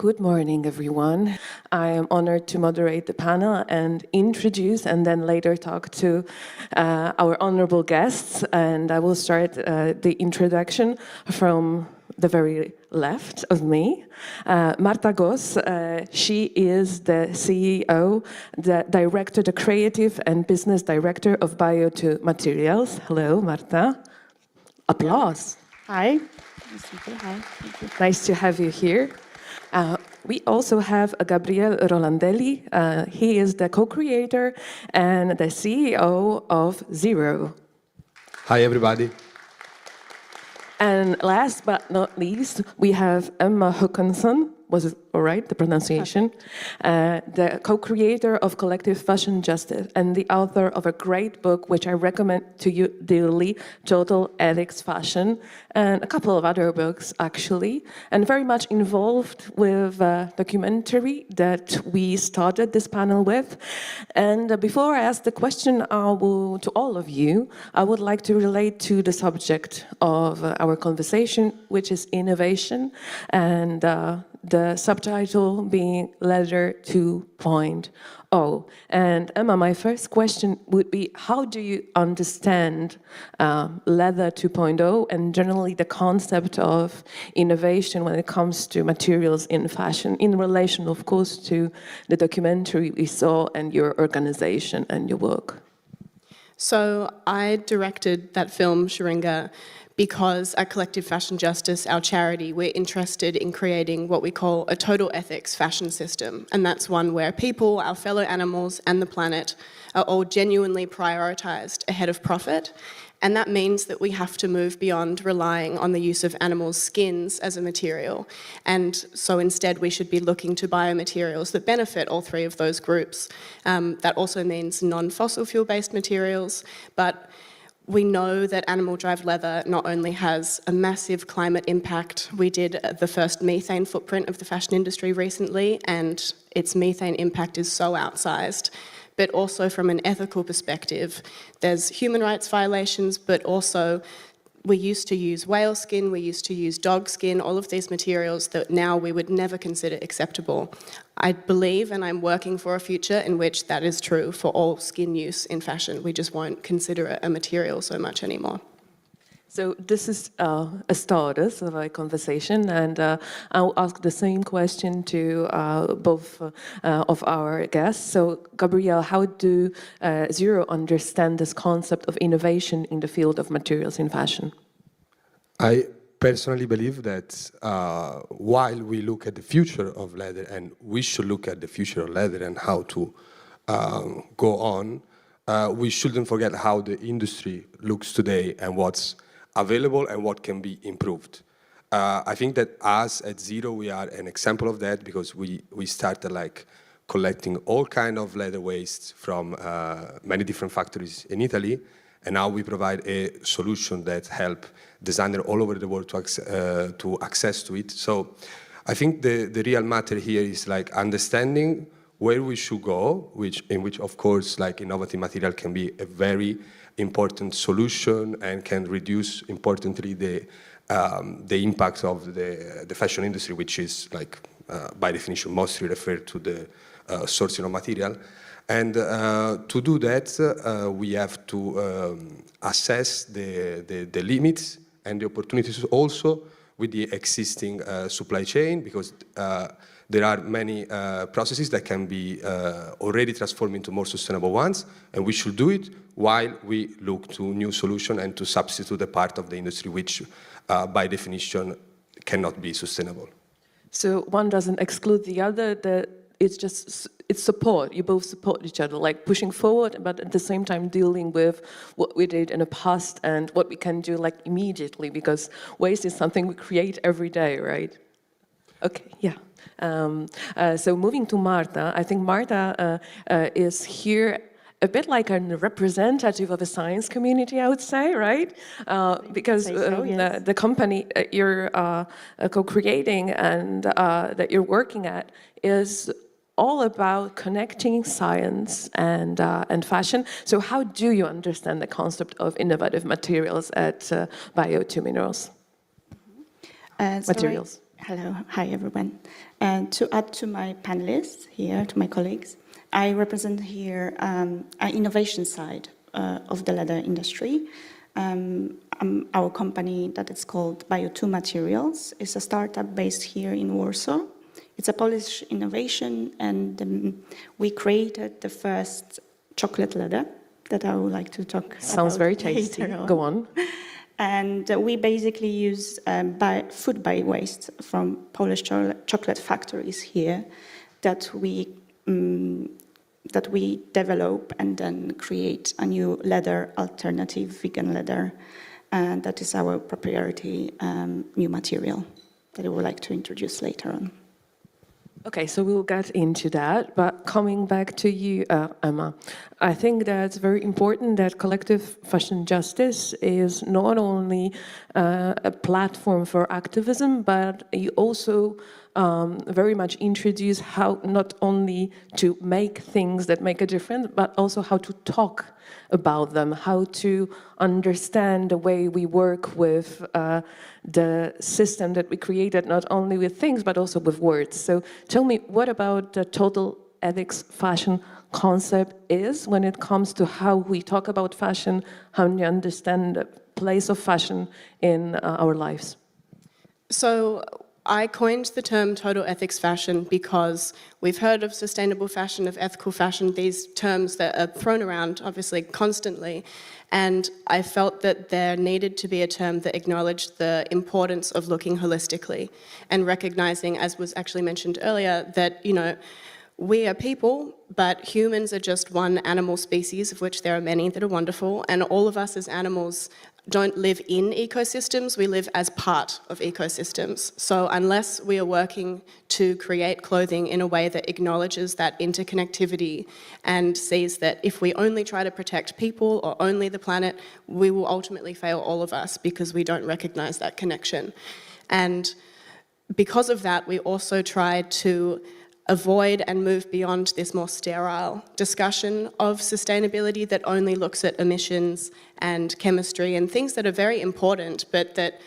Good morning, everyone. I am honored to moderate the panel and introduce and then later talk to our honorable guests. And I will start the introduction from the very left of me. Marta Goss, she is the CEO, the director, the creative and business director of Bio2 Materials. Hello, Marta. Applause. Hi. Nice to have you here. We also have Gabriele Rolandelli. He is the co-creator and the CEO of Zerow. Hi, everybody. And last but not least, we have Emma Håkansson. Was it all right, the pronunciation? The co-creator of Collective Fashion Justice and the author of a great book, which I recommend to you dearly, Total Ethics Fashion, and a couple of other books, actually, and very much involved with a documentary that we started this panel with. And before I ask the question to all of you, I would like to relate to the subject of our conversation, which is innovation, and the subtitle being Leather 2.0. And Emma, my first question would be, how do you understand Leather 2.0 and generally the concept of innovation when it comes to materials in fashion, in relation, of course, to the documentary we saw and your organization and your work? So I directed that film, Sharinga, because at Collective Fashion Justice, our charity, we're interested in creating what we call a total ethics fashion system. And that's one where people, our fellow animals, and the planet are all genuinely prioritised ahead of profit. And that means that we have to move beyond relying on the use of animals' skins as a material. And so instead we should be looking to biomaterials that benefit all three of those groups. That also means non-fossil fuel-based materials, but we know that animal-derived leather not only has a massive climate impact. We did the first methane footprint of the fashion industry recently, and its methane impact is so outsized. But also from an ethical perspective, there's human rights violations, but also we used to use whale skin, we used to use dog skin, all of these materials that now we would never consider acceptable. I believe, and I'm working for a future in which that is true for all skin use in fashion. We just won't consider it a material so much anymore. So this is a starters of our conversation, and I'll ask the same question to both of our guests. So, Gabrielle, how do Zerow understand this concept of innovation in the field of materials in fashion? I personally believe that while we look at the future of leather, and we should look at the future of leather and how to go on, we shouldn't forget how the industry looks today and what's available and what can be improved. I think that us at Zerow, we are an example of that because we started like collecting all kind of leather waste from many different factories in Italy, and now we provide a solution that help designers all over the world to access to it. So I think the real matter here is like understanding where we should go, in which of course like innovative material can be a very important solution and can reduce importantly the impact of the fashion industry, which is like by definition mostly referred to the sourcing of material. And to do that, we have to assess the limits and the opportunities also with the existing supply chain, because there are many processes that can be already transformed into more sustainable ones, and we should do it while we look to new solutions and to substitute a part of the industry which, by definition, cannot be sustainable. So one doesn't exclude the other, it's support, you both support each other, like pushing forward, but at the same time dealing with what we did in the past and what we can do like immediately, because waste is something we create every day, right? Okay, yeah. So moving to Marta, I think Marta is here a bit like a representative of a science community, I would say, right? Because yes. The company you're co-creating and that you're working at is all about connecting science and fashion. So how do you understand the concept of innovative materials at Bio2 Minerals? Materials. Hello, hi everyone. And to add to my panelists here, to my colleagues, I represent here an innovation side of the leather industry. Our company that is called Bio2 Materials is a startup based here in Warsaw. It's a Polish innovation, and we created the first chocolate leather that I would like to talk about. Sounds very tasty. Later on. Go on. And we basically use food by waste from Polish chocolate factories here that we develop and then create a new leather alternative, vegan leather. And that is our proprietary new material that I would like to introduce later on. Okay, so we'll get into that, but coming back to you, Emma, I think that it's very important that collective fashion justice is not only a platform for activism, but you also very much introduce how not only to make things that make a difference, but also how to talk about them, how to understand the way we work with the system that we created, not only with things, but also with words. So tell me, what about the total ethics fashion concept is when it comes to how we talk about fashion, how we understand the place of fashion in our lives? So I coined the term total ethics fashion because we've heard of sustainable fashion, of ethical fashion, these terms that are thrown around obviously constantly. And I felt that there needed to be a term that acknowledged the importance of looking holistically and recognizing, as was actually mentioned earlier, that, you know, we are people, but humans are just one animal species, of which there are many that are wonderful, and all of us as animals don't live in ecosystems, we live as part of ecosystems. So unless we are working to create clothing in a way that acknowledges that interconnectivity and sees that if we only try to protect people or only the planet, we will ultimately fail all of us because we don't recognize that connection. And because of that, we also try to avoid and move beyond this more sterile discussion of sustainability that only looks at emissions and chemistry and things that are very important, but that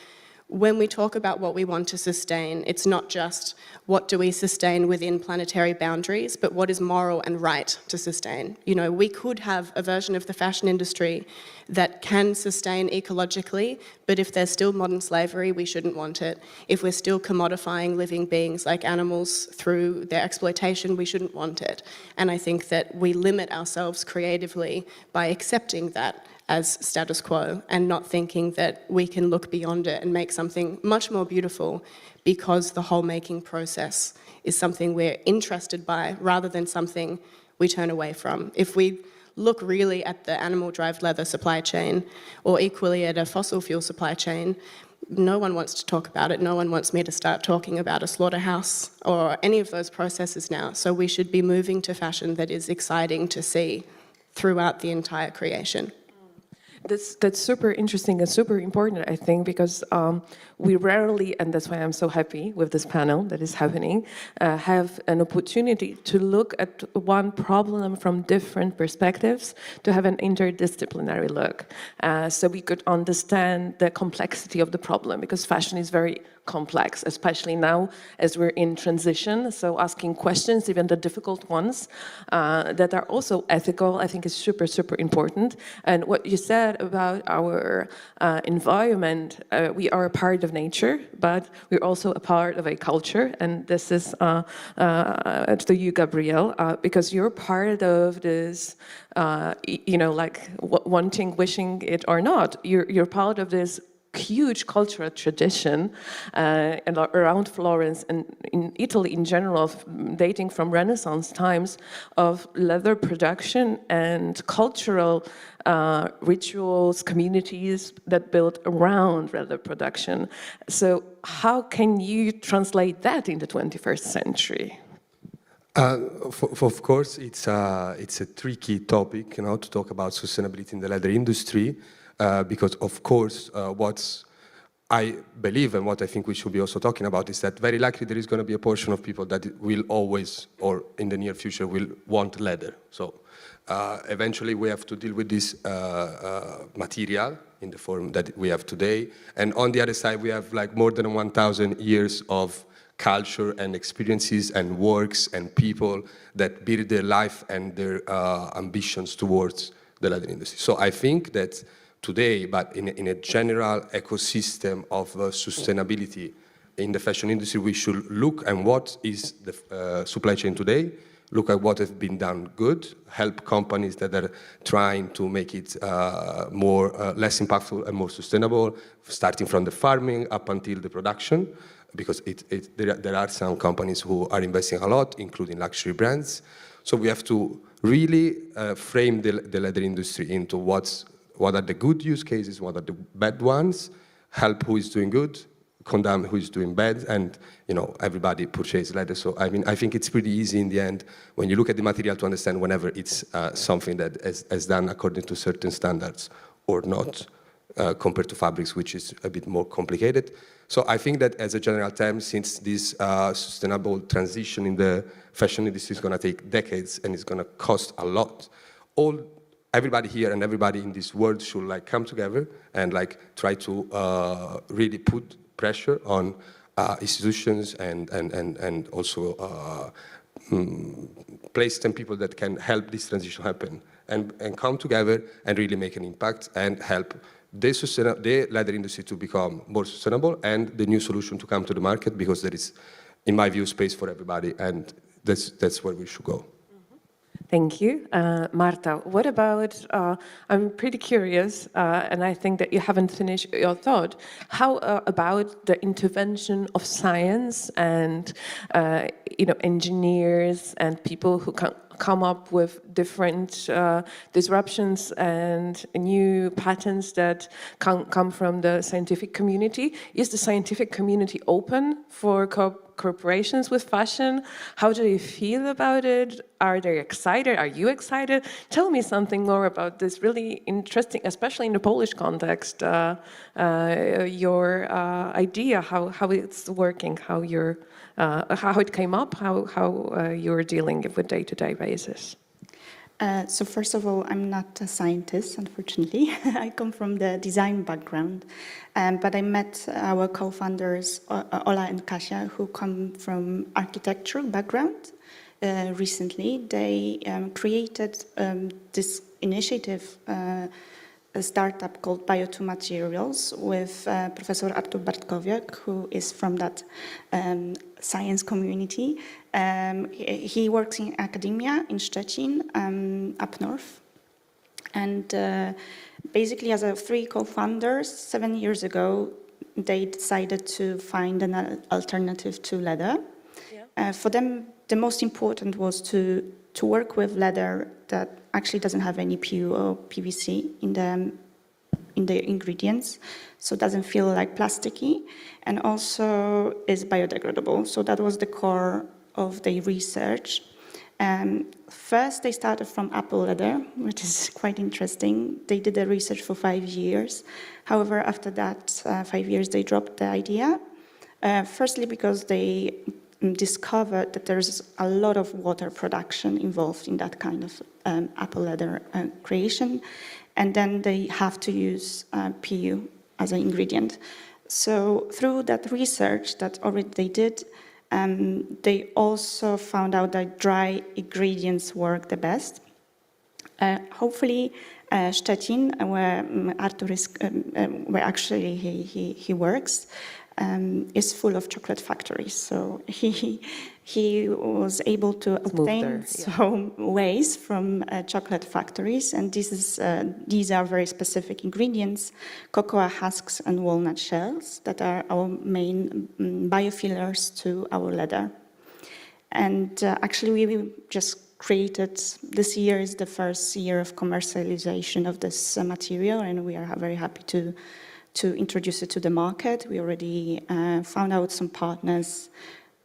when we talk about what we want to sustain, it's not just what do we sustain within planetary boundaries, but what is moral and right to sustain. You know, we could have a version of the fashion industry that can sustain ecologically, but if there's still modern slavery, we shouldn't want it. If we're still commodifying living beings like animals through their exploitation, we shouldn't want it. And I think that we limit ourselves creatively by accepting that as status quo and not thinking that we can look beyond it and make something much more beautiful because the whole making process is something we're interested by rather than something we turn away from. If we look really at the animal-derived leather supply chain or equally at a fossil fuel supply chain, no one wants to talk about it. No one wants me to start talking about a slaughterhouse or any of those processes now. So we should be moving to fashion that is exciting to see throughout the entire creation. That's super interesting and super important, I think, because we rarely, and that's why I'm so happy with this panel that is happening, have an opportunity to look at one problem from different perspectives, to have an interdisciplinary look. So we could understand the complexity of the problem, because fashion is very complex, especially now as we're in transition. So asking questions, even the difficult ones, that are also ethical, I think is super, super important. And what you said about our environment, we are a part of nature, but we're also a part of a culture. And this is to you, Gabrielle, because you're part of this, you know, like wanting, wishing it or not, you're part of this huge cultural tradition and around Florence and in Italy in general, dating from Renaissance times, of leather production and cultural rituals, communities that built around leather production. So how can you translate that in the 21st century? Of course, it's a tricky topic, you know, to talk about sustainability in the leather industry. Because, of course, what I believe and what I think we should be also talking about is that very likely there is going to be a portion of people that will always, or in the near future, will want leather. So Eventually, we have to deal with this material in the form that we have today. And on the other side, we have like more than 1,000 years of culture and experiences and works and people that build their life and their ambitions towards the leather industry. So I think that today, but in a general ecosystem of sustainability in the fashion industry, we should look at what is the supply chain today, look at what has been done good, help companies that are trying to make it less impactful and more sustainable, starting from the farming up until the production, because there are some companies who are investing a lot, including luxury brands. So we have to really frame the leather industry into what are the good use cases, what are the bad ones, help who is doing good, condemn who is doing bad, and everybody purchase leather. So I think it's pretty easy in the end when you look at the material to understand whenever it's something that is done according to certain standards or not, compared to fabrics, which is a bit more complicated. So I think that as a general term, since this sustainable transition in the fashion industry is going to take decades and it's going to cost a lot, everybody here and everybody in this world should come together and try to really put pressure on institutions and also places and people that can help this transition happen and come together and really make an impact and help the leather industry to become more sustainable and the new solution to come to the market, because there is, in my view, space for everybody, and that's where we should go. Thank you. Marta, what about, I'm pretty curious, and I think that you haven't finished your thought, how about the intervention of science and engineers and people who come up with different disruptions and new patterns that come from the scientific community? Is the scientific community open for corporations with fashion? How do they feel about it? Are they excited? Are you excited? Tell me something more about this really interesting, especially in the Polish context, your idea, how it's working, how it came up, how you're dealing with day-to-day basis. So first of all, I'm not a scientist, unfortunately. I come from the design background, but I met our co-founders, Ola and Kasia, who come from architectural background. Recently, they created this initiative, a startup called Bio2 Materials with Professor Artur Bartkowiak, who is from that science community. He works in academia in Szczecin, up north. And basically, as a three co-founders, 7 years ago, they decided to find an alternative to leather. Yeah. For them, the most important was to work with leather that actually doesn't have any PU or PVC in the ingredients, so it doesn't feel like plasticky, and also is biodegradable. So that was the core of their research. First, they started from apple leather, which is quite interesting. They did the research for 5 years. However, after that 5 years, they dropped the idea. Firstly, because they discovered that there's a lot of water production involved in that kind of apple leather creation, and then they have to use PU as an ingredient. So through that research that already they did, they also found out that dry ingredients work the best. Hopefully, Szczecin, where Artur is, where actually he works, is full of chocolate factories. So he was able to obtain some waste from chocolate factories, and these are very specific ingredients: cocoa husks and walnut shells that are our main biofillers to our leather. And actually, we just created, this year is the first year of commercialization of this material, and we are very happy to introduce it to the market. We already found out some partners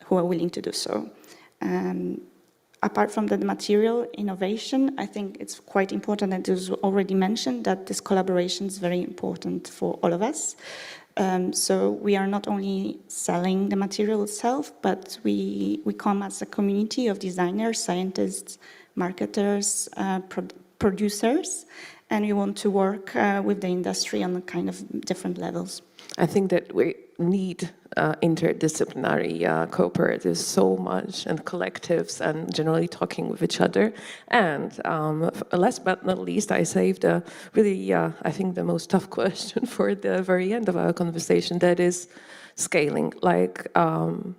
who are willing to do so. Apart from the material innovation, I think it's quite important, and it was already mentioned, that this collaboration is very important for all of us. So we are not only selling the material itself, but we come as a community of designers, scientists, marketers, producers, and we want to work with the industry on a kind of different levels. I think that we need interdisciplinary cooperatives so much, and collectives, and generally talking with each other. And last but not least, I saved a really, I think, the most tough question for the very end of our conversation, that is scaling, like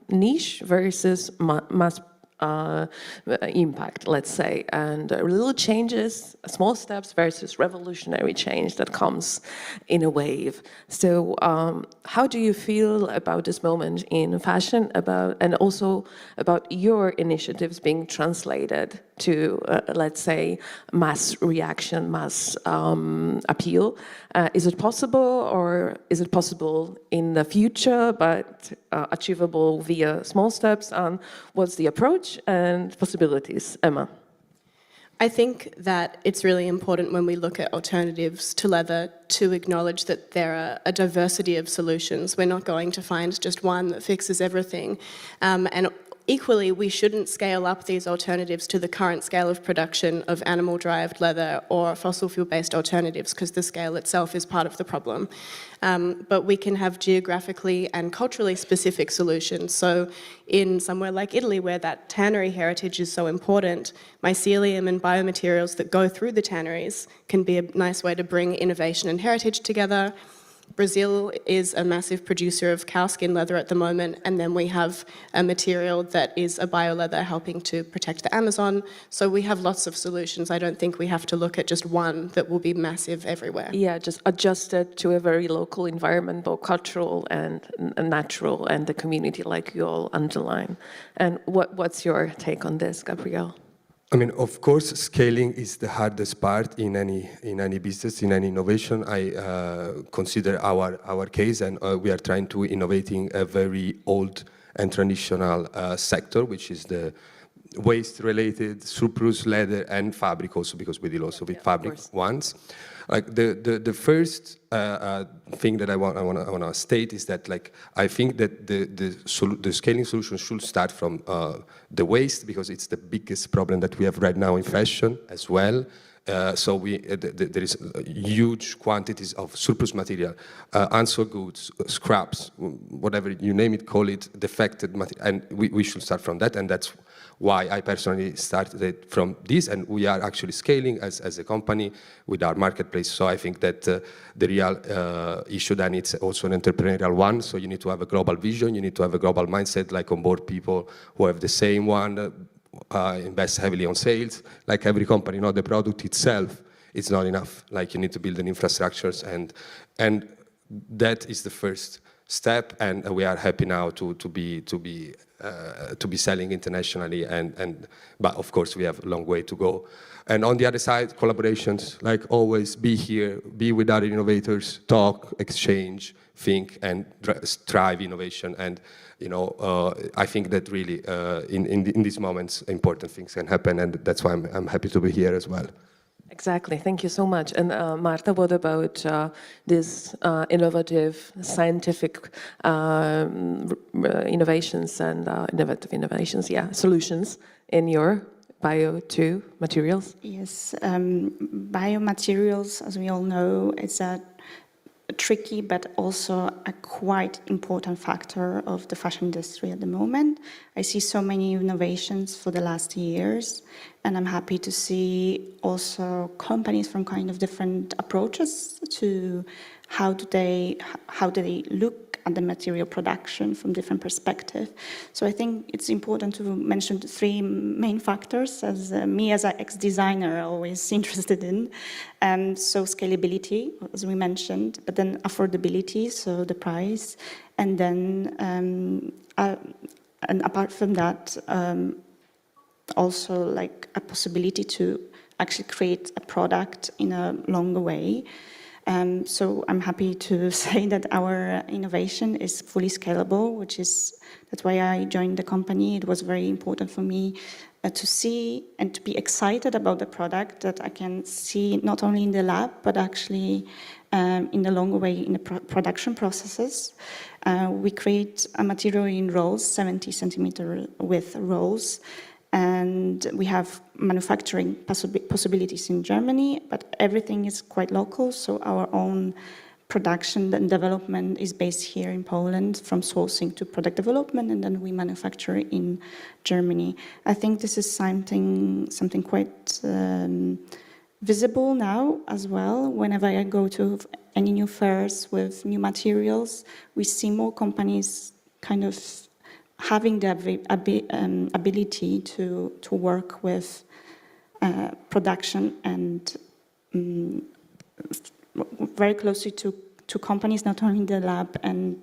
niche versus mass impact, let's say, and little changes, small steps versus revolutionary change that comes in a wave. So how do you feel about this moment in fashion, and also about your initiatives being translated to, let's say, mass reaction, mass appeal? Is it possible, or is it possible in the future, but achievable via small steps? And what's the approach and possibilities? Emma? I think that it's really important when we look at alternatives to leather to acknowledge that there are a diversity of solutions. We're not going to find just one that fixes everything. And equally, we shouldn't scale up these alternatives to the current scale of production of animal-derived leather or fossil fuel-based alternatives, because the scale itself is part of the problem. But we can have geographically and culturally specific solutions. So in somewhere like Italy, where that tannery heritage is so important, mycelium and biomaterials that go through the tanneries can be a nice way to bring innovation and heritage together. Brazil is a massive producer of cowskin leather at the moment, and then we have a material that is a bioleather helping to protect the Amazon. So we have lots of solutions. I don't think we have to look at just one that will be massive everywhere. Yeah, just adjusted to a very local environment, both cultural and natural, and the community, like you all underline. And what's your take on this, Gabrielle? I mean, of course, scaling is the hardest part in any business, in any innovation. I consider our case, and we are trying to innovating a very old and traditional sector, which is the waste-related surplus leather and fabric also, because we deal also with fabric ones. Like the first thing that I want to state is that, like, I think that the scaling solution should start from the waste, because it's the biggest problem that we have right now in fashion as well. So there is huge quantities of surplus material, unsold goods, scraps, whatever you name it, call it, defected material, and we should start from that, and that's why I personally started from this, and we are actually scaling as a company with our marketplace. So I think that the real issue then it's also an entrepreneurial one. So you need to have a global vision, you need to have a global mindset, like onboard people who have the same one, invest heavily on sales. Like every company, the product itself is not enough. Like you need to build an infrastructures, and that is the first step. And we are happy now to be selling internationally, but of course we have a long way to go. And on the other side, collaborations, like always, be here, be with other innovators, talk, exchange, think, and drive innovation. And I think that really in these moments important things can happen, and that's why I'm happy to be here as well. Exactly, thank you so much. And Marta, what about these innovative scientific innovations and solutions in your Bio2 materials? Yes, biomaterials, as we all know, is a tricky but also a quite important factor of the fashion industry at the moment. I see so many innovations for the last years, and I'm happy to see also companies from kind of different approaches to how do they look at the material production from different perspectives. So I think it's important to mention the three main factors, as me as an ex-designer always interested in. So scalability, as we mentioned, but then affordability, so the price, and then and apart from that, also like a possibility to actually create a product in a longer way. So I'm happy to say that our innovation is fully scalable, that's why I joined the company. It was very important for me to see and to be excited about the product that I can see not only in the lab, but actually in the longer way in the production processes. We create a material in rolls, 70 centimeter width rolls, And we have manufacturing possibilities in Germany, but everything is quite local, so our own production and development is based here in Poland, from sourcing to product development, and then we manufacture in Germany. I think this is something quite visible now as well. Whenever I go to any new fairs with new materials, we see more companies kind of having the ability to work with production and very closely to companies, not only in the lab. And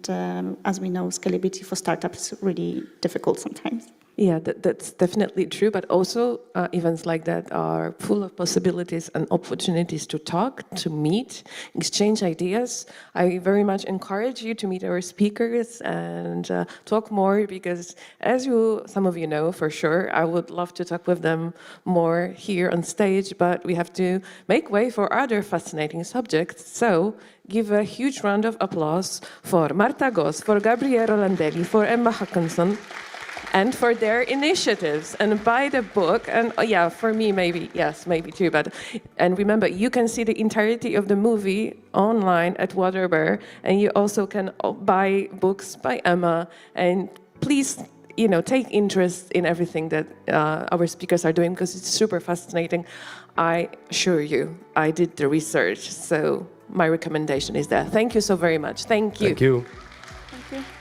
as we know, scalability for startups is really difficult sometimes. Yeah, that's definitely true, but also events like that are full of possibilities and opportunities to talk, to meet, exchange ideas. I very much encourage you to meet our speakers and talk more, because as some of you know for sure, I would love to talk with them more here on stage, but we have to make way for other fascinating subjects. So give a huge round of applause for Marta Goss, for Gabriele Landelli, for Emma Hackinson, and for their initiatives, and buy the book. And yeah, for me, maybe too, and remember, you can see the entirety of the movie online at Waterbury, and you also can buy books by Emma. And please, take interest in everything that our speakers are doing, because it's super fascinating. I assure you, I did the research, so my recommendation is that. Thank you so very much. Thank you. Thank you. Thank you.